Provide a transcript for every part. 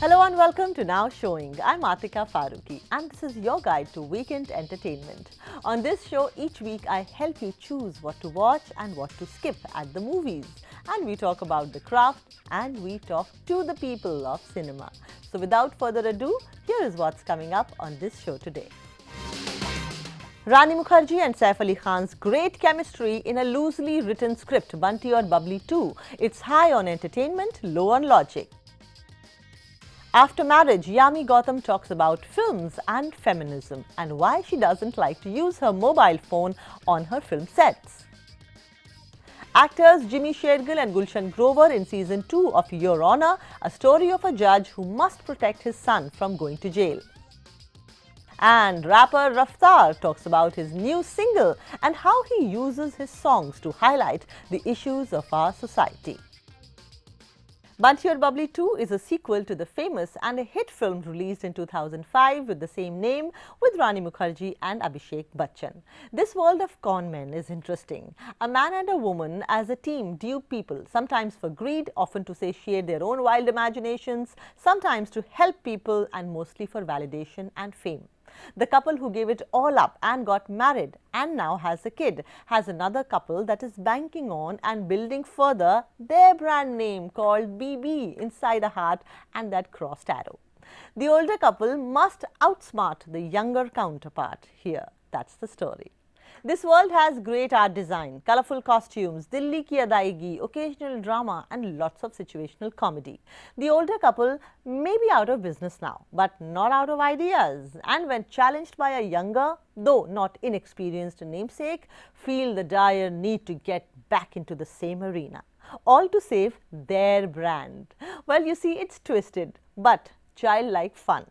Hello and welcome to Now Showing. I'm Atika Farooqui and this is your guide to weekend entertainment. On this show, each week I help you choose what to watch and what to skip at the movies. And we talk about the craft and we talk to the people of cinema. So without further ado, here is what's coming up on this show today. Rani Mukherjee and Saif Ali Khan's great chemistry in a loosely written script, Bunty or Babli 2. It's high on entertainment, low on logic. After marriage, Yami Gautam talks about films and feminism and why she doesn't like to use her mobile phone on her film sets. Actors Jimmy Shergill and Gulshan in season 2 of Your Honor, a story of a judge who must protect his son from going to jail. And rapper Raftaar talks about his new single and how he uses his songs to highlight the issues of our society. Bunty or Babli 2 is a sequel to the famous and a hit film released in 2005 with the same name with Rani Mukherjee and Abhishek Bachchan. This world of con men is interesting. A man and a woman as a team dupe people, sometimes for greed, often to satiate their own wild imaginations, sometimes to help people and mostly for validation and fame. The couple who gave it all up and got married and now has a kid has another couple that is banking on and building further their brand name called BB inside a heart and that crossed arrow. The older couple must outsmart the younger counterpart here. That's the story. This world has great art design, colourful costumes, Dilli ki adaigi, occasional drama and lots of situational comedy. The older couple may be out of business now, but not out of ideas. And when challenged by a younger, though not inexperienced namesake, feel the dire need to get back into the same arena. All to save their brand. Well, you see, it's twisted, but childlike fun.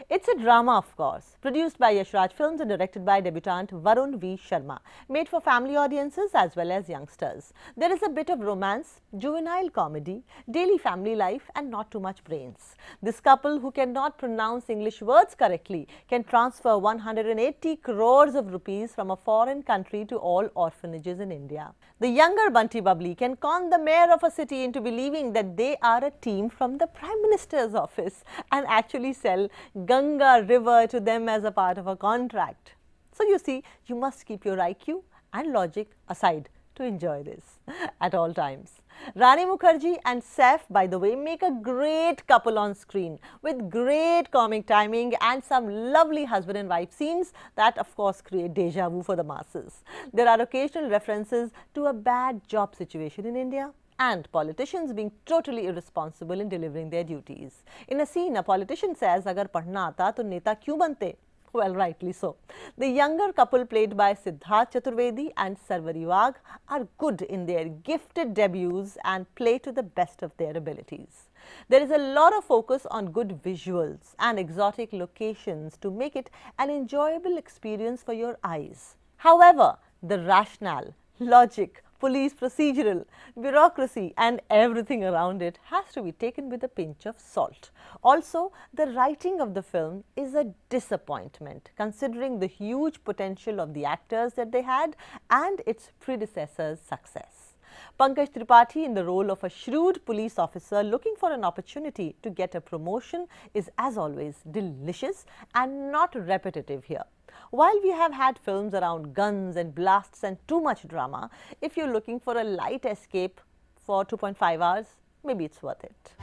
It's a drama, of course, produced by Yash Raj Films and directed by debutant Varun V. Sharma, made for family audiences as well as youngsters. There is a bit of romance, juvenile comedy, daily family life and not too much brains. This couple who cannot pronounce English words correctly can transfer 180 crores of rupees from a foreign country to all orphanages in India. The younger Bunty Babli can con the mayor of a city into believing that they are a team from the Prime Minister's office and actually sell Ganga river to them as a part of a contract. So you see, you must keep your IQ and logic aside to enjoy this at all times. Rani Mukherjee and Saif, by the way, make a great couple on screen with great comic timing and some lovely husband and wife scenes that of course create deja vu for the masses. There are occasional references to a bad job situation in India and politicians being totally irresponsible in delivering their duties. In a scene, a politician says, "Agar padhna aata to neta kyun bante?" Well, rightly so. The younger couple played by Siddharth Chaturvedi and Sarvari Wagh are good in their gifted debuts and play to the best of their abilities. There is a lot of focus on good visuals and exotic locations to make it an enjoyable experience for your eyes. However, the rationale, logic, police procedural, bureaucracy and everything around it has to be taken with a pinch of salt. Also, the writing of the film is a disappointment considering the huge potential of the actors that they had and its predecessor's success. Pankaj Tripathi in the role of a shrewd police officer looking for an opportunity to get a promotion is as always delicious and not repetitive here. While we have had films around guns and blasts and too much drama, if you're looking for a light escape for 2.5 hours, maybe it's worth it.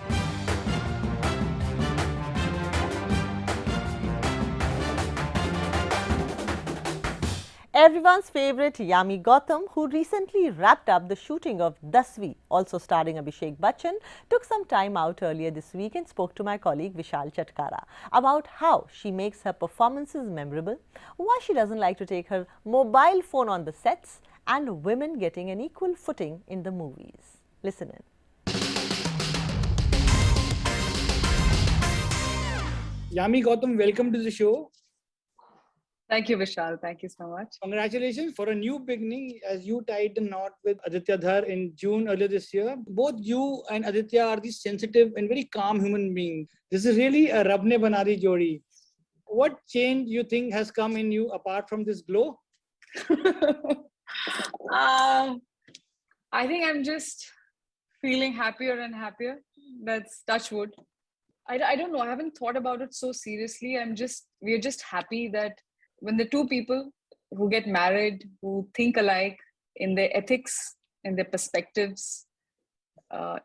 Everyone's favorite Yami Gautam, who recently wrapped up the shooting of Dasvi, also starring Abhishek Bachchan, took some time out earlier this week and spoke to my colleague Vishal Chatkara about how she makes her performances memorable, why she doesn't like to take her mobile phone on the sets, and women getting an equal footing in the movies. Listen in. Yami Gautam, welcome to the show. Thank you, Vishal. Thank you so much. Congratulations for a new beginning as you tied the knot with Aditya Dhar in June earlier this year. Both you and Aditya are these sensitive and very calm human beings. This is really a Rab ne bana di jodi. What change you think has come in you apart from this glow? I think I'm just feeling happier and happier. That's touch wood. I don't know. I haven't thought about it so seriously. We're just happy that when the two people who get married, who think alike in their ethics, in their perspectives,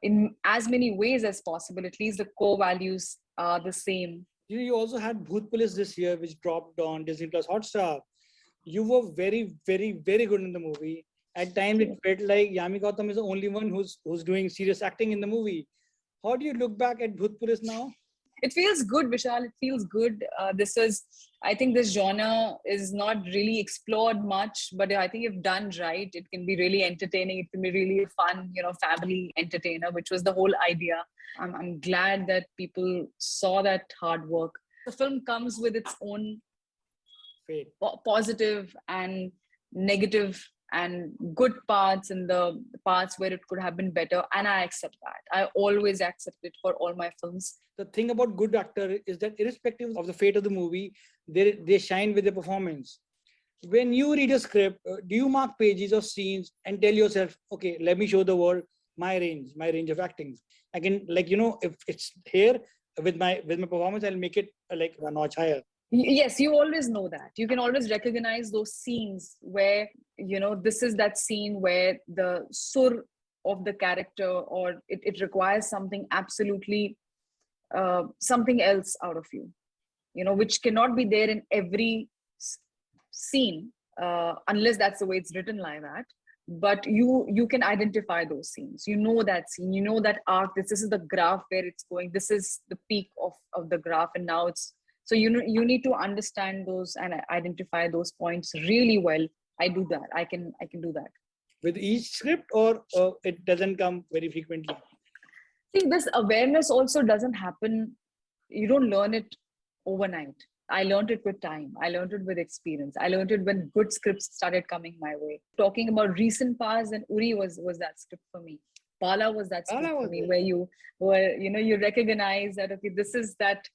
in as many ways as possible, at least the core values are the same. You also had Bhoot Police this year, which dropped on Disney Plus Hotstar. You were very, very, very good in the movie. At times, it felt like Yami Gautam is the only one who's doing serious acting in the movie. How do you look back at Bhoot Police now? It feels good, Vishal. It feels good. I think this genre is not really explored much, but I think if done right, it can be really entertaining. It can be really fun, family entertainer, which was the whole idea. I'm glad that people saw that hard work. The film comes with its own positive and negative and good parts, and the parts where it could have been better, and I accept that. I always accept it for all my films. The thing about good actor is that irrespective of the fate of the movie, they shine with their performance. When you read a script, do you mark pages or scenes and tell yourself, okay, let me show the world my range of acting? I can, if it's here with my performance, I'll make it like a notch higher. Yes, you always know that. You can always recognize those scenes where, this is that scene where the sur of the character, or it requires something absolutely, something else out of you, which cannot be there in every scene, unless that's the way it's written like that. But you can identify those scenes. You know that scene, you know that arc. This is the graph where it's going. This is the peak of the graph, and now it's. So you need to understand those and identify those points really well. I do that. I can do that. With each script, or it doesn't come very frequently? See, this awareness also doesn't happen. You don't learn it overnight. I learned it with time. I learned it with experience. I learned it when good scripts started coming my way. Talking about recent past, and Uri was that script for me. Bala was that script for me, where you recognize that, okay, this is that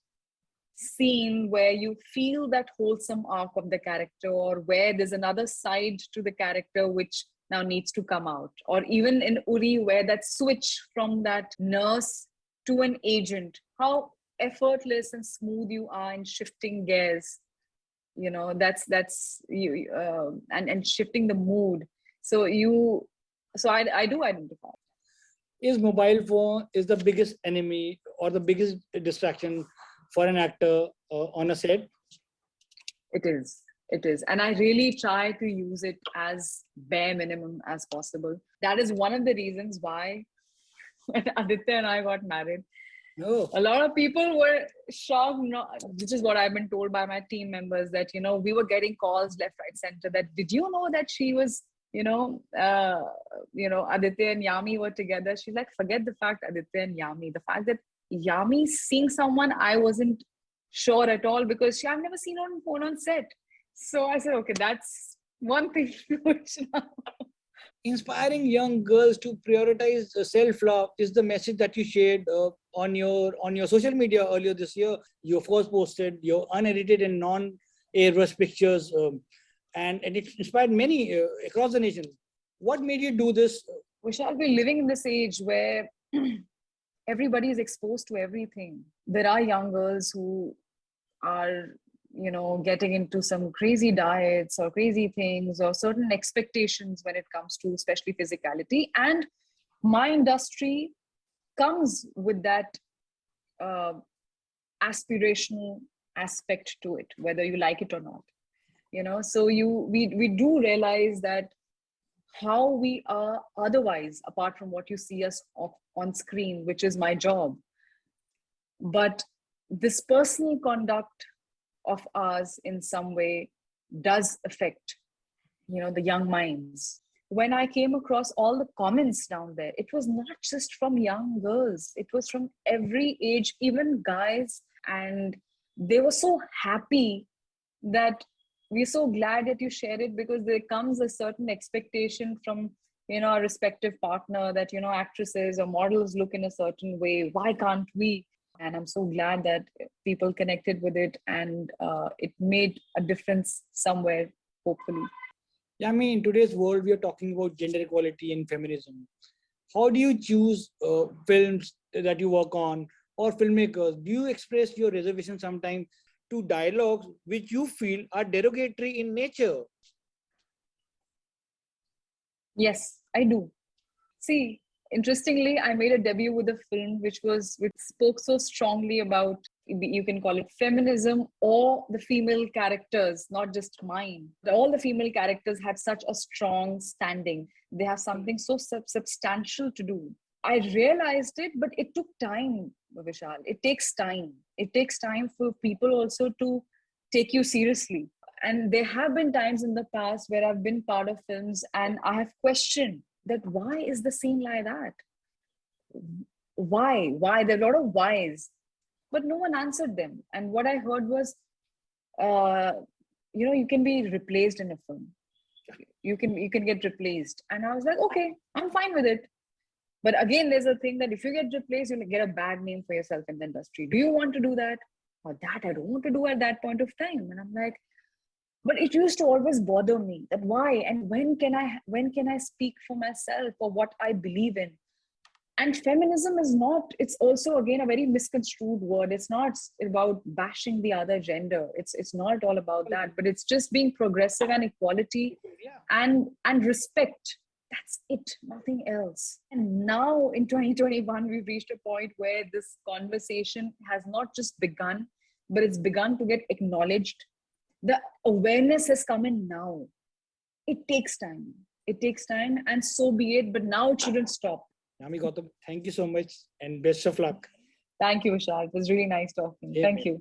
scene where you feel that wholesome arc of the character, or where there's another side to the character which now needs to come out. Or even in Uri, where that switch from that nurse to an agent, how effortless and smooth you are in shifting gears, that's you, and shifting the mood. So I do identify. Is mobile phone is the biggest enemy or the biggest distraction for an actor on a set? It is. And I really try to use it as bare minimum as possible. That is one of the reasons why when Aditya and I got married, a lot of people were shocked, which is what I've been told by my team members, that, we were getting calls left, right, center, that did you know that she was, Aditya and Yami were together. She's like, forget the fact Aditya and Yami, the fact that Yami seeing someone, I wasn't sure at all, because I've never seen her on phone on set. So I said, okay, that's one thing. Inspiring young girls to prioritize self-love is the message that you shared on your social media earlier this year. You first posted your unedited and non-airbrush pictures, and it inspired many across the nation. What made you do this? We shall be living in this age where everybody is exposed to everything. There are young girls who are, getting into some crazy diets or crazy things, or certain expectations when it comes to especially physicality. And my industry comes with that aspirational aspect to it, whether you like it or not. So we do realize that how we are otherwise, apart from what you see us on screen, which is my job. But this personal conduct of ours in some way does affect, the young minds. When I came across all the comments down there, it was not just from young girls, it was from every age, even guys. And they were so happy that we're so glad that you shared it, because there comes a certain expectation from, our respective partner that, actresses or models look in a certain way. Why can't we? And I'm so glad that people connected with it, and it made a difference somewhere, hopefully. Yami, in today's world, we are talking about gender equality and feminism. How do you choose films that you work on, or filmmakers, do you express your reservation sometimes to dialogues which you feel are derogatory in nature? Yes, I do. See, interestingly, I made a debut with a film which spoke so strongly about, you can call it feminism, or the female characters, not just mine. All the female characters had such a strong standing. They have something so substantial to do. I realized it, but it took time, Vishal. It takes time. It takes time for people also to take you seriously. And there have been times in the past where I've been part of films and I have questioned that why is the scene like that? Why? There are a lot of whys, but no one answered them. And what I heard was, you can be replaced in a film. You can get replaced. And I was like, okay, I'm fine with it. But again, there's a thing that if you get replaced, you'll get a bad name for yourself in the industry. Do you want to do that? Or that I don't want to do at that point of time. And I'm like, but it used to always bother me that why and when can I speak for myself or what I believe in. And feminism is not, it's also again a very misconstrued word. It's not about bashing the other gender. It's not all about that, but it's just being progressive and equality and respect. That's it, nothing else. And now in 2021, we've reached a point where this conversation has not just begun, but it's begun to get acknowledged. The awareness has come in now. It takes time. It takes time, and so be it. But now it shouldn't stop. Yami, Gautam, thank you so much and best of luck. Thank you, Vishal. It was really nice talking. Yeah. Thank you.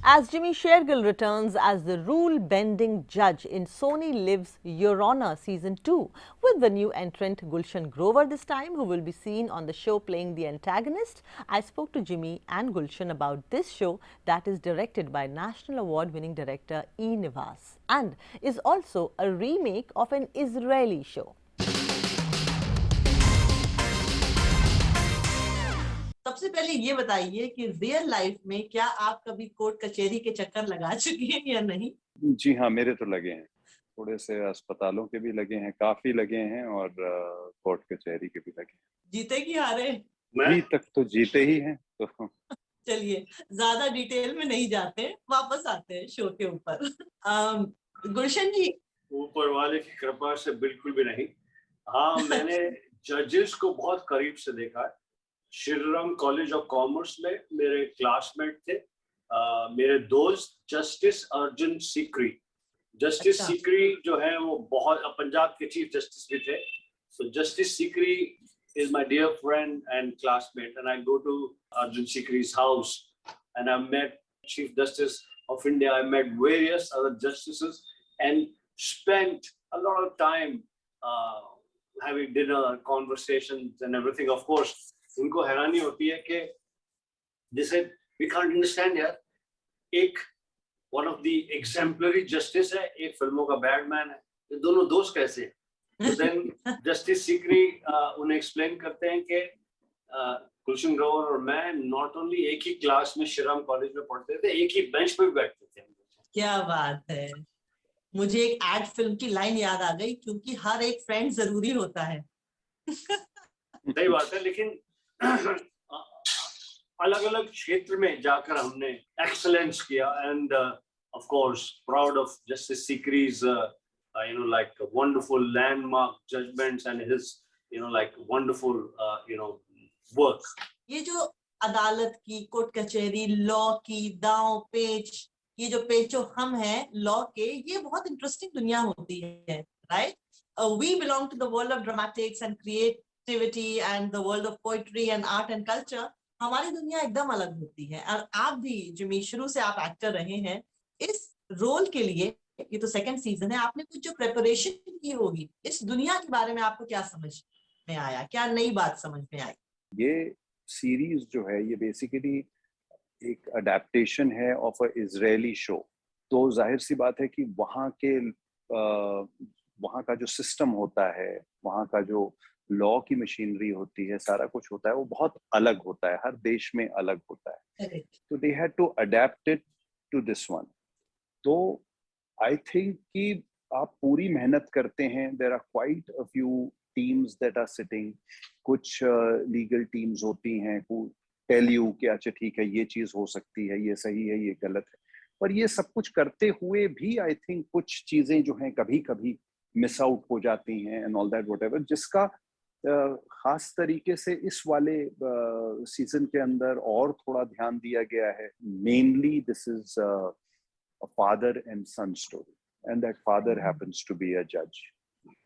As Jimmy Shergill returns as the rule-bending judge in Sony Live's Your Honor Season 2, with the new entrant Gulshan Grover this time, who will be seen on the show playing the antagonist, I spoke to Jimmy and Gulshan about this show that is directed by National Award-winning director E. Nivas and is also a remake of an Israeli show. सबसे पहले ये बताइए कि real life में क्या आप कभी court कचहरी के चक्कर लगा चुकी हैं या नहीं? जी हाँ, मेरे तो लगे हैं, थोड़े से अस्पतालों के भी लगे हैं, काफी लगे हैं और कोर्ट कचहरी के भी लगे हैं। जीते कि हारे? अभी तक तो जीते ही हैं। तो चलिए, ज्यादा डिटेल में नहीं जाते, वापस आते हैं शो के ऊपर। गुलशन जी, ऊपर वाले की कृपा से बिल्कुल भी नहीं। हाँ, मैंने जजेस को बहुत करीब से देखा है। श्रीराम कॉलेज ऑफ कॉमर्स में मेरे क्लासमेट थे, मेरे दोस्त जस्टिस अर्जुन सीकरी। जस्टिस सीकरी जो है वो बहुत पंजाब के चीफ जस्टिस भी थे। So Justice Sikri is my dear friend and classmate, and I go to Arjun Sikri's house, and I met Chief Justice of India. I met various other justices, and spent a lot of time having dinner, conversations, and everything. Of course, उनको हैरानी होती है कि they said we can't understand यार, एक one of the exemplary justice है, एक फिल्मों का bad man है, ये दोनों दोस्त कैसे हैं? So then Justice Sikri उन्हें explain करते हैं कि गुलशन ग्रोवर और मैं not only एक ही क्लास में श्रीराम कॉलेज में पढ़ते थे, एक ही बेंच पे भी बैठते थे। क्या बात है। मुझे एक एड फिल्म की लाइन याद आ गई, क्योंकि हर एक फ्रेंड जरूरी होता है। सही बात है, लेकिन अलग-अलग क्षेत्र में जाकर हमने एक्सेलेंस किया, and of course proud of Justice Sikri's like wonderful landmark judgments and his like wonderful work. ये जो अदालत की, कोर्ट कचहरी, लॉ की दांव पेच, ये जो पेचो हम हैं लॉ के, ये बहुत इंटरेस्टिंग दुनिया होती है, right? We belong to the world of dramatics and creativity and the world of poetry and art and culture. हमारी दुनिया एकदम अलग होती है। और आप भी जिमी, शुरू से आप एक्टर रहे हैं, इस रोल के लिए ये तो सेकंड सीजन है, आपने कुछ जो प्रिपरेशन की होगी, इस दुनिया के बारे में आपको क्या समझ में आया, क्या नई बात समझ में आई? ये सीरीज जो है ये बेसिकली एक अडेप्टेशन है ऑफ अ इजरायली शो। तो जाहिर सी बात है कि वहाँ का जो सिस्टम होता है, वहाँ का जो लॉ की मशीनरी होती है, सारा कुछ होता है, वो बहुत अलग होता है, हर देश में अलग होता है। तो they had to adapt it to this one. तो आई थिंक कि आप पूरी मेहनत करते हैं, there are quite a few teams that are sitting, कुछ legal teams होती हैं who tell you कि अच्छा ठीक है, ये चीज हो सकती है, ये सही है, ये गलत है. पर ये सब कुछ करते हुए भी आई थिंक कुछ चीजें जो हैं कभी कभी मिस आउट हो जाती हैं एंड ऑल दैट व्हाटएवर, जिसका खास तरीके से इस वाले सीजन के अंदर और थोड़ा ध्यान दिया गया है. Mainly this is a father and son story and that father happens to be a जज,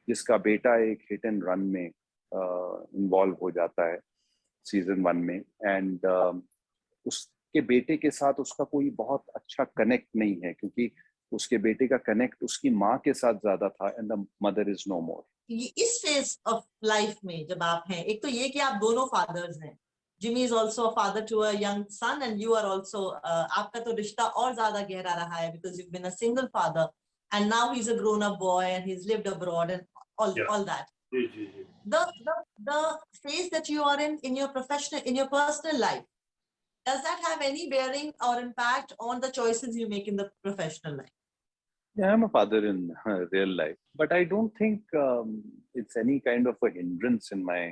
जिसका बेटा एक हिट एंड रन में इन्वॉल्व हो जाता है सीजन 1 में. एंड उसके बेटे के साथ उसका कोई बहुत अच्छा कनेक्ट नहीं है, क्योंकि उसके बेटे का कनेक्ट उसकी माँ के साथ ज्यादा था and the mother is no more. इस फेज ऑफ लाइफ में जब आप हैं, एक तो ये कि आप दोनों फादर्स हैं, Jimmy is also a father to a young son and you are also, आपका तो रिश्ता और ज्यादा गहरा रहा है because you been a single father and now he is a grown up boy and he is lived abroad and all that. The phase that you are in your professional, in your personal life, does that have any bearing or impact on the choices you make in the professional life? Yeah, I'm a father in real life, but I don't think it's any kind of a hindrance in my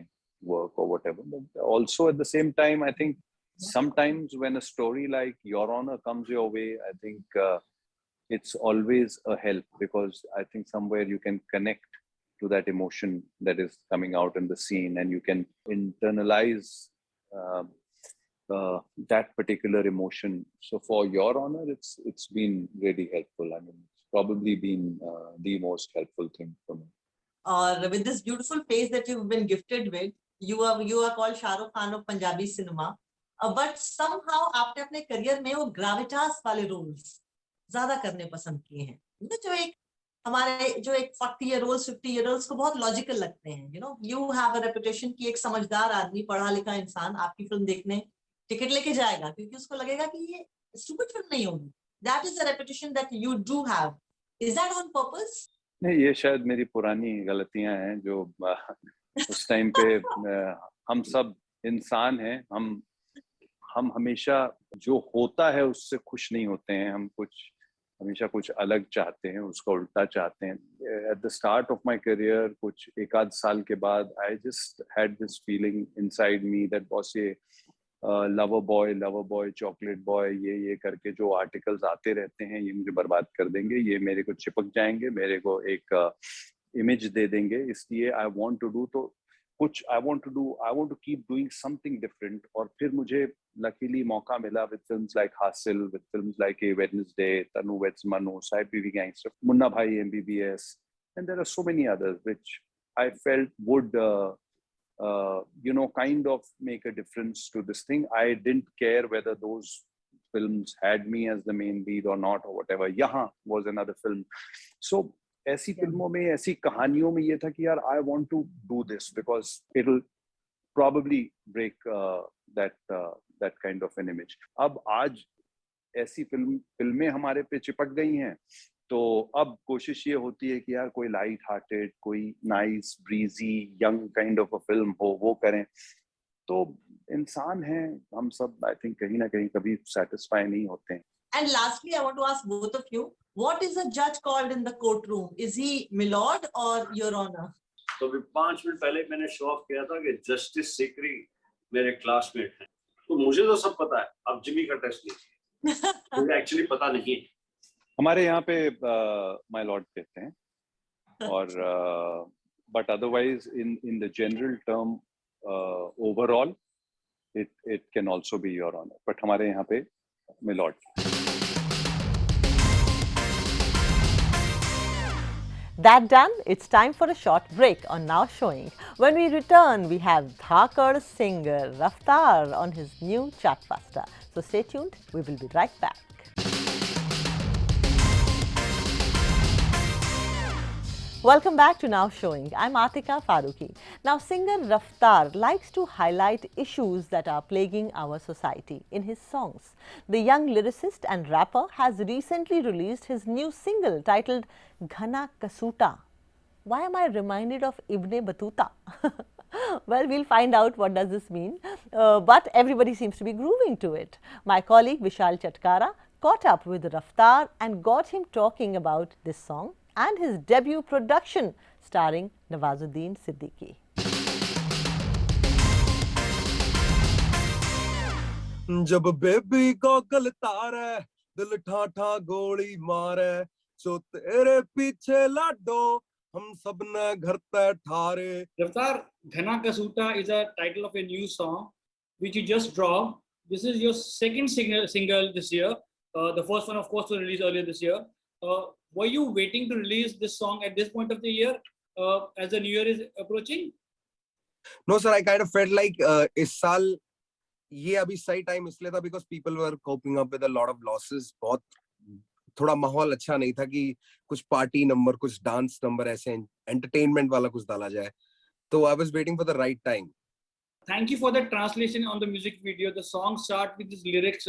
work or whatever. But also at the same time, I think sometimes when a story like Your Honor comes your way, I think it's always a help, because I think somewhere you can connect to that emotion that is coming out in the scene, and you can internalize that particular emotion. So for Your Honor, it's been really helpful. I mean, it's probably been the most helpful thing for me. Or with this beautiful face that you've been gifted with, you are called Shah Rukh Khan of Punjabi cinema. But somehow आपने अपने career में वो ग्राविटास वाले roles ज्यादा करने पसंद किए हैं, जो एक 40 year olds 50 year olds को बहुत लॉजिकल लगते हैं. you have a reputation कि एक समझदार आदमी, पढ़ा लिखा इंसान आपकी फिल्म देखने टिकट लेके जाएगा, क्योंकि उसको लगेगा कि ये स्टूपिड फिल्म नहीं होगी. That is the reputation that you do have. Is that on purpose? नहीं, ये शायद मेरी पुरानी गलतियां हैं जो उस टाइम पे हम सब इंसान हैं, हम हमेशा जो होता है उससे खुश नहीं होते हैं. हम हमेशा कुछ अलग चाहते हैं, उसका उल्टा चाहते हैं. At the start of my career, कुछ एक आध साल के बाद, I just had this feeling inside me that boss ये लवर बॉय चॉकलेट बॉय ये करके जो आर्टिकल्स आते रहते हैं, ये मुझे बर्बाद कर देंगे, ये मेरे को चिपक जाएंगे, मेरे को एक इमेज दे देंगे. इसलिए I want to keep doing something different. और फिर मुझे लकीली मौका मिला with films like Haasil, with films like a Wednesday, Tanu weds Manu, साइड Biwi gangster, Munna Bhai MBBS, and there are so many others which I felt would kind of make a difference to this thing. I didn't care whether those films had me as the main lead or not or whatever. Yahan was another film. So ऐसी फिल्मों में, ऐसी कहानियों में ये था कि यार I want to do this because it'll probably break that kind of an image. अब आज ऐसी फिल्में हमारे पे चिपक गई हैं, तो अब कोशिश ये होती है कि यार कोई लाइट हार्टेड, कोई nice breezy young kind of a film हो, वो करें. तो इंसान हैं हम सब, आई थिंक कहीं ना कहीं कभी सेटिस्फाई नहीं होते हैं. And lastly, I want to ask both of you, what is a judge called in the courtroom? Is he Milord or Your Honor? तो अभी 5 मिनट पहले मैंने शो ऑफ किया था कि जस्टिस सीकरी मेरे क्लासमेट हैं, तो मुझे तो सब पता है. अब जिमी का टेस्ट लीजिए, मुझे एक्चुअली पता नहीं है. हमारे यहाँ पे माय लॉर्ड कहते हैं, और but otherwise in the general term overall it can also be your honour, but हमारे यहाँ पे my lord. That done, it's time for a short break on Now Showing. When we return, we have Dhakar singer Raftaar on his new chartbuster. So stay tuned, we will be right back. Welcome back to Now Showing. I'm Atika Farooqui. Now, singer Raftaar likes to highlight issues that are plaguing our society in his songs. The young lyricist and rapper has recently released his new single titled Ghana Kasoota. Why am I reminded of Ibn Battuta? Well, we'll find out what does this mean, but everybody seems to be grooving to it. My colleague Vishal Chatkara caught up with Raftaar and got him talking about this song and his debut production, starring Nawazuddin Siddiqui. जब baby goggle तारे दिल ठाठा गोली मारे जो तेरे पीछे लाडो हम सब ने घर पे ठारे. Raftaar, Ghana Kasoota is a title of a new song which you just dropped. This is your second single this year. The first one, of course, was released earlier this year. Were you waiting to release this song at this point of the year as the new year is approaching? No sir, I kind of felt like इस साल ये अभी सही time इसलिए था because people were coping up with a lot of losses. बहुत थोड़ा माहौल अच्छा नहीं था कि कुछ पार्टी नंबर, कुछ डांस नंबर ऐसे एंटरटेनमेंट वाला कुछ डाला जाए. तो I was waiting for the right time. Thank you for the translation on the music video. The song starts with these lyrics.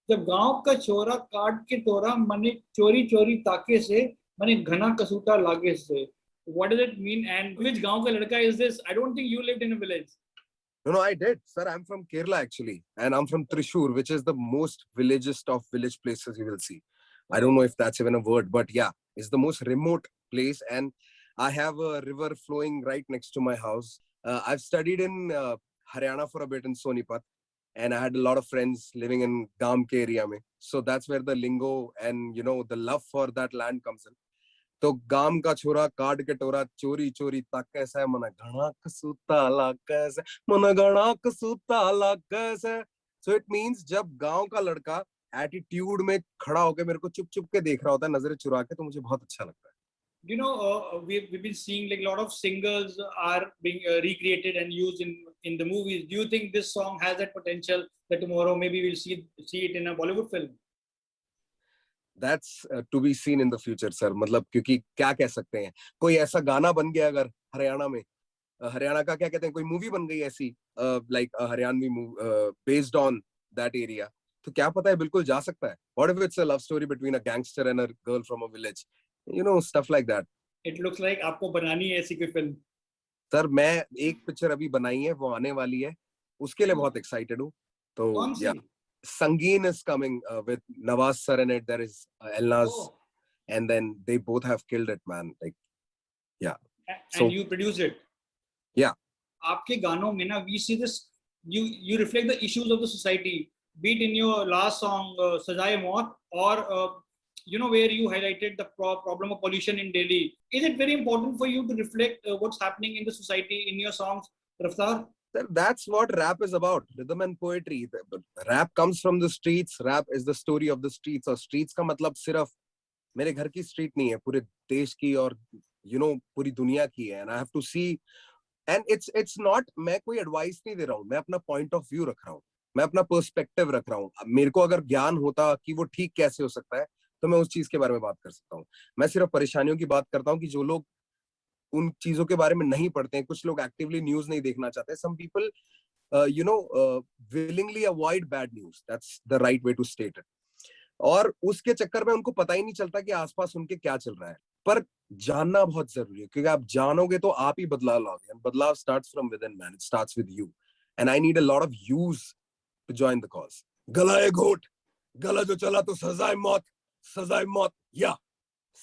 जब गांव का छोरा काट के तोरा मने चोरी चोरी ताके से मने घना कसूटा लागे से. What does it mean and which गांव का लड़का is this? I don't think you lived in a village. No, I did. Sir, I'm from Kerala actually. And I'm from Thrissur, which is the most villagest of village places you will see. I don't know if that's even a word, but yeah, it's the most remote place. And I have a river flowing right next to my house. I've studied in Haryana for a bit in Sonipat. And I had a lot of friends living in Gam ke area mein. So that's where the lingo and, you know, the love for that land comes in. तो गाम का छोरा काट के टोरा चोरी चोरी तक कैसे मन घना कसूता ला कैसे मन घना कसूता ला कैसे. सो इट मींस जब गांव का लड़का एटीट्यूड में खड़ा होकर मेरे को चुप चुप के देख रहा होता है नजरें चुरा के, तो मुझे बहुत अच्छा लगता है. You know, we've been seeing like a lot of singles are being recreated and used in the movies. Do you think this song has that potential that tomorrow maybe we'll see it in a Bollywood film? That's to be seen in the future, sir. मतलब क्योंकि क्या कह सकते हैं, कोई ऐसा गाना बन गया अगर हरियाणा में, हरियाणा का क्या कहते हैं, कोई मूवी बन गई ऐसी like Haryanvi based on that area, तो क्या पता है, बिल्कुल जा सकता है. What if it's a love story between a gangster and a girl from a village? You know, stuff like that. It looks like आपको बनानी है ऐसी कोई फिल्म. सर मैं एक पिक्चर अभी बनाई है, वो आने वाली है, उसके लिए बहुत एक्साइटेड हूँ. तो yeah. Sangeet is coming with Nawaz sir in it. There is Elnaz, and then they both have killed it, man. Like, yeah. And so, you produce it. Yeah. आपके गानों में ना we see this. You reflect the issues of the society. Be it in your last song Sajaye Maut or you know where you highlighted the problem of pollution in Delhi. Is it very important for you to reflect what's happening in the society in your songs, Raftaar? That's what rap is about, rhythm and poetry. Rap comes from the streets. Rap is the story of the streets. और streets का मतलब सिर्फ मेरे घर की street नहीं है, पूरे देश की और you know पूरी दुनिया की है. And I have to see, and it's not, मैं कोई advice नहीं दे रहा हूँ, मैं अपना point of view रख रहा हूँ, मैं अपना perspective रख रहा हूँ. मेरे को अगर ज्ञान होता कि वो ठीक कैसे हो सकता है, तो मैं उस चीज के बारे में बात कर सकता हूँ. मैं सिर्फ परेशानियों की बात करता हूँ कि जो लोग उन चीजों के बारे में नहीं पढ़ते हैं, कुछ लोग एक्टिवली न्यूज नहीं देखना चाहते. Some people you know willingly avoid bad news. That's the right way to state it. और उसके चक्कर में उनको पता ही नहीं चलता कि आसपास उनके क्या चल रहा है. पर जानना बहुत जरूरी है, क्योंकि आप जानोगे तो आप ही बदलाव लाओगे. बदलाव starts from within, man. It starts with you. And I need a lot of yous to join the cause. गला है घोट, गला जो चला तो सजाए मौत, या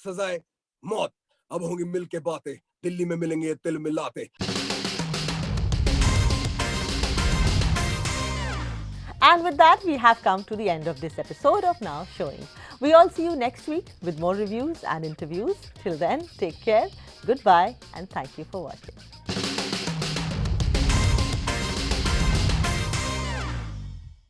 सजाए मौत. अब होंगी मिल के बातें, दिल्ली में मिलेंगे तिल मिलाते. And with that, we have come to the end of this episode of Now Showing. We all see you next week with more reviews and interviews. Till then, take care, goodbye, and thank you for watching.